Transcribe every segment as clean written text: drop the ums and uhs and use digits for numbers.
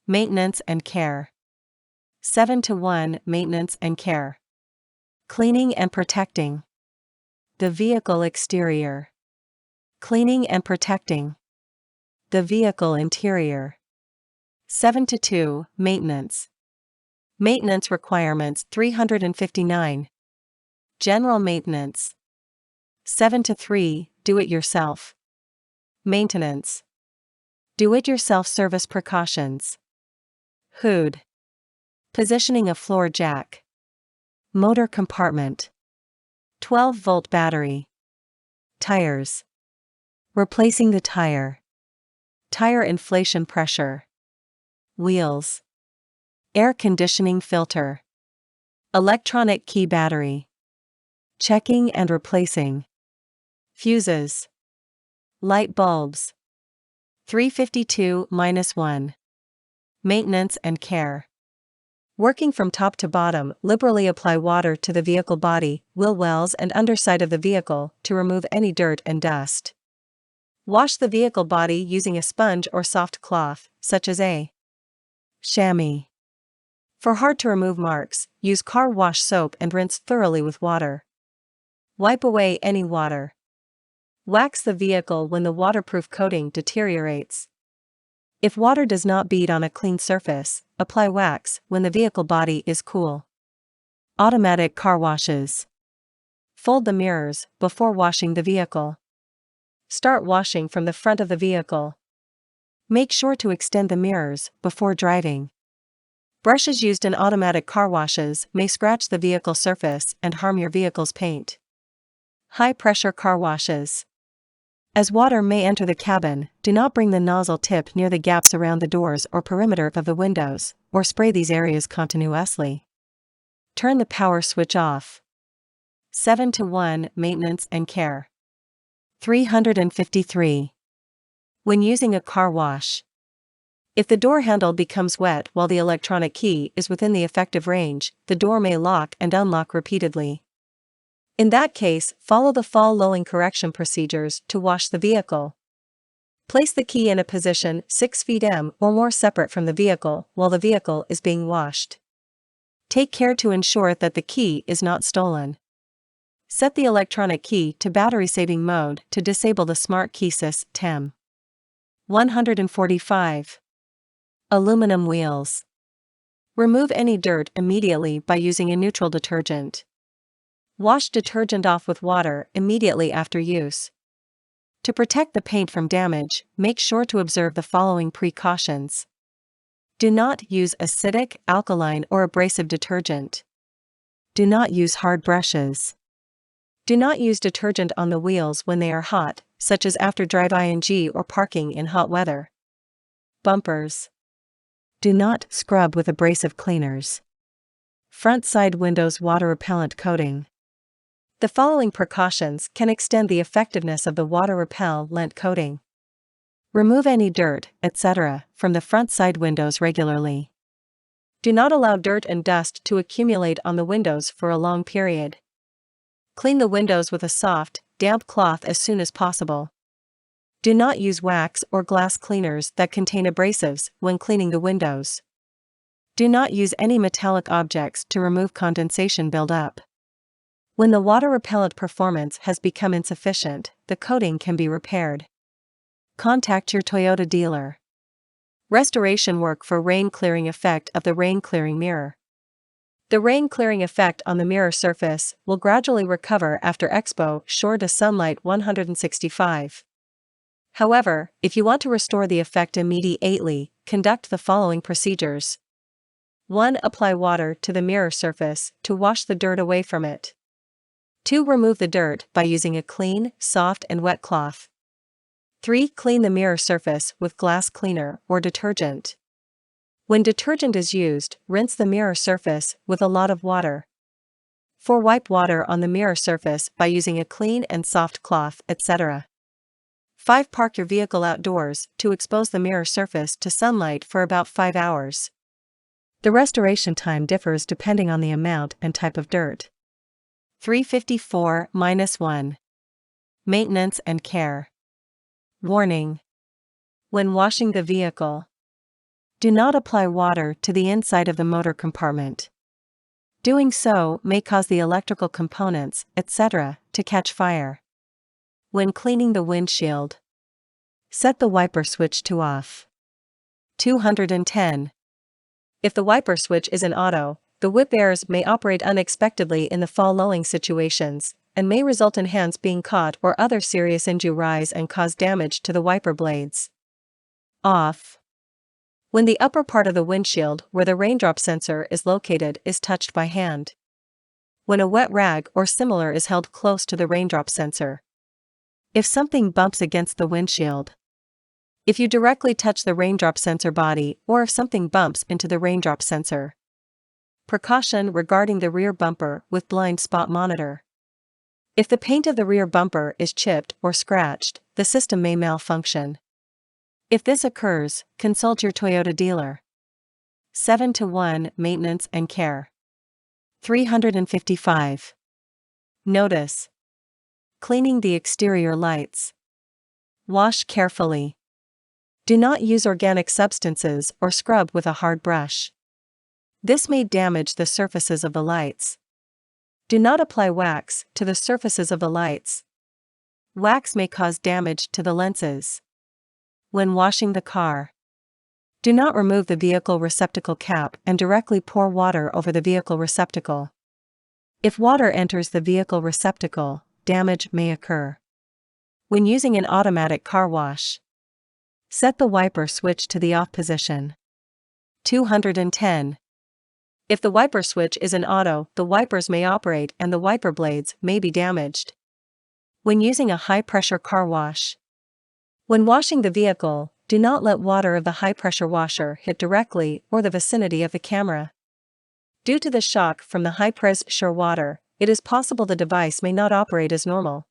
Maintenance and care. 7:1 Maintenance and care. Cleaning and protecting the vehicle exterior. Cleaning and protecting the vehicle interior. 7:2 Maintenance. Maintenance requirements 359. General maintenance. 7:3 Do-it-yourself. Maintenance. Do-it-yourself service precautions. Hood. Positioning a floor jack. Motor compartment. 12-volt battery. Tires. Replacing the tire. Tire inflation pressure. Wheels. Air conditioning filter. Electronic key battery. Checking and replacing. Fuses. Light bulbs. 352-1. Maintenance and care. Working from top to bottom, liberally apply water to the vehicle body, wheel wells and underside of the vehicle to remove any dirt and dust. Wash the vehicle body using a sponge or soft cloth, such as a chamois. For hard-to-remove marks, use car wash soap and rinse thoroughly with water. Wipe away any water. Wax the vehicle when the waterproof coating deteriorates. If water does not bead on a clean surface, apply wax when the vehicle body is cool. Automatic car washes. Fold the mirrors before washing the vehicle. Start washing from the front of the vehicle. Make sure to extend the mirrors before driving. Brushes used in automatic car washes may scratch the vehicle surface and harm your vehicle's paint. High-pressure car washes. As water may enter the cabin, do not bring the nozzle tip near the gaps around the doors or perimeter of the windows, or spray these areas continuously. Turn the power switch off. 7:1 Maintenance and care. 353. When using a car wash. If the door handle becomes wet while the electronic key is within the effective range, the door may lock and unlock repeatedly. In that case, follow the fall-lowing correction procedures to wash the vehicle. Place the key in a position 6 feet or more separate from the vehicle while the vehicle is being washed. Take care to ensure that the key is not stolen. Set the electronic key to battery-saving mode to disable the smart key system. 145. Aluminum wheels. Remove any dirt immediately by using a neutral detergent. Wash detergent off with water immediately after use. To protect the paint from damage, make sure to observe the following precautions. Do not use acidic, alkaline, or abrasive detergent. Do not use hard brushes. Do not use detergent on the wheels when they are hot, such as after drive-ing or parking in hot weather. Bumpers. Do not scrub with abrasive cleaners. Front side windows water repellent coating. The following precautions can extend the effectiveness of the water repellent coating. Remove any dirt, etc., from the front side windows regularly. Do not allow dirt and dust to accumulate on the windows for a long period. Clean the windows with a soft, damp cloth as soon as possible. Do not use wax or glass cleaners that contain abrasives when cleaning the windows. Do not use any metallic objects to remove condensation buildup. When the water repellent performance has become insufficient, the coating can be repaired. Contact your Toyota dealer. Restoration work for rain clearing effect of the rain clearing mirror. The rain clearing effect on the mirror surface will gradually recover after exposure to sunlight 165. However, if you want to restore the effect immediately, conduct the following procedures. 1. Apply water to the mirror surface to wash the dirt away from it. 2. Remove the dirt by using a clean, soft and wet cloth. 3. Clean the mirror surface with glass cleaner or detergent. When detergent is used, rinse the mirror surface with a lot of water. 4. Wipe water on the mirror surface by using a clean and soft cloth, etc. 5. Park your vehicle outdoors to expose the mirror surface to sunlight for about 5 hours. The restoration time differs depending on the amount and type of dirt. 354-1. Maintenance and care. Warning. When washing the vehicle, Do not apply water to the inside of the motor compartment. Doing so may cause the electrical components, etc., to catch fire. When cleaning the windshield, set the wiper switch to off. 210. If the wiper switch is in auto, the whip airs may operate unexpectedly in the following situations, and may result in hands being caught or other serious injuries and cause damage to the wiper blades. Off. When the upper part of the windshield where the raindrop sensor is located is touched by hand. When a wet rag or similar is held close to the raindrop sensor. If something bumps against the windshield. If you directly touch the raindrop sensor body or if something bumps into the raindrop sensor. Precaution regarding the rear bumper with blind spot monitor. If the paint of the rear bumper is chipped or scratched, the system may malfunction. If this occurs, consult your Toyota dealer. 7-to-1 Maintenance and Care. 355. Notice. Cleaning the exterior lights. Wash carefully. Do not use organic substances or scrub with a hard brush. This may damage the surfaces of the lights. Do not apply wax to the surfaces of the lights. Wax may cause damage to the lenses. When washing the car, do not remove the vehicle receptacle cap and directly pour water over the vehicle receptacle. If water enters the vehicle receptacle, damage may occur. When using an automatic car wash, set the wiper switch to the off position. 210. If the wiper switch is in auto, the wipers may operate and the wiper blades may be damaged. When using a high-pressure car wash, when washing the vehicle, do not let water of the high-pressure washer hit directly or the vicinity of the camera. Due to the shock from the high-pressure water, it is possible the device may not operate as normal.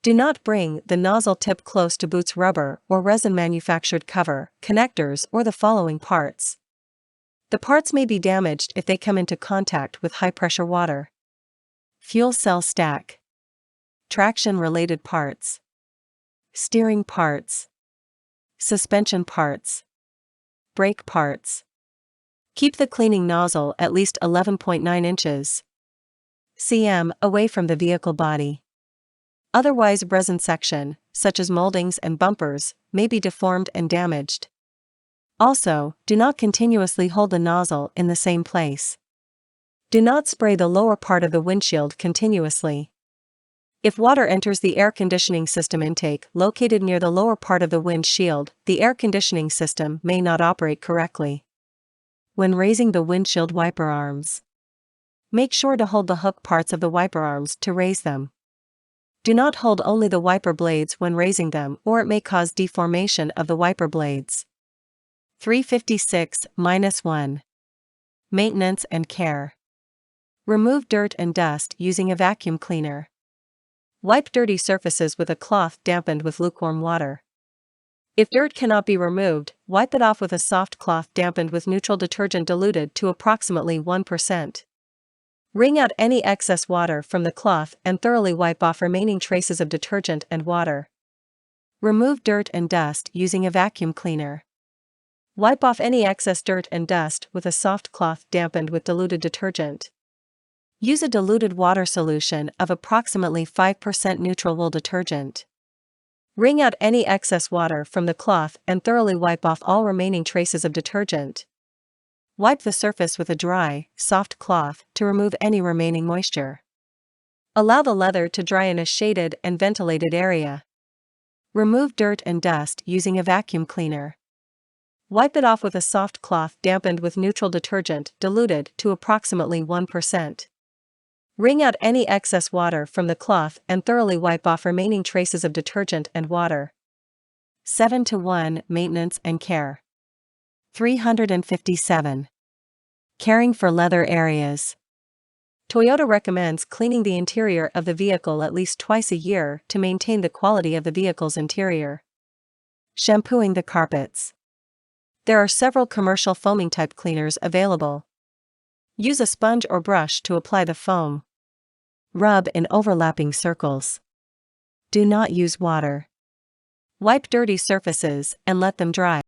Do not bring the nozzle tip close to boot's rubber or resin manufactured cover, connectors, or the following parts. The parts may be damaged if they come into contact with high-pressure water. Fuel cell stack. Traction-related parts. Steering parts. Suspension parts. Brake parts. Keep the cleaning nozzle at least 11.9 inches cm away from the vehicle body. Otherwise, resin section, such as moldings and bumpers, may be deformed and damaged. Also, do not continuously hold the nozzle in the same place. Do not spray the lower part of the windshield continuously. If water enters the air conditioning system intake located near the lower part of the windshield, the air conditioning system may not operate correctly. When raising the windshield wiper arms, make sure to hold the hook parts of the wiper arms to raise them. Do not hold only the wiper blades when raising them or it may cause deformation of the wiper blades. 356-1. Maintenance and care. Remove dirt and dust using a vacuum cleaner. Wipe dirty surfaces with a cloth dampened with lukewarm water. If dirt cannot be removed, wipe it off with a soft cloth dampened with neutral detergent diluted to approximately 1%. Wring out any excess water from the cloth and thoroughly wipe off remaining traces of detergent and water. Remove dirt and dust using a vacuum cleaner. Wipe off any excess dirt and dust with a soft cloth dampened with diluted detergent. Use a diluted water solution of approximately 5% neutral wool detergent. Wring out any excess water from the cloth and thoroughly wipe off all remaining traces of detergent. Wipe the surface with a dry, soft cloth to remove any remaining moisture. Allow the leather to dry in a shaded and ventilated area. Remove dirt and dust using a vacuum cleaner. Wipe it off with a soft cloth dampened with neutral detergent diluted to approximately 1%. Wring out any excess water from the cloth and thoroughly wipe off remaining traces of detergent and water. 7-to-1 Maintenance and care. 357. Caring for leather areas. Toyota recommends cleaning the interior of the vehicle at least twice a year to maintain the quality of the vehicle's interior. Shampooing the carpets. There are several commercial foaming type cleaners available. Use a sponge or brush to apply the foam. Rub in overlapping circles. Do not use water. Wipe dirty surfaces and let them dry.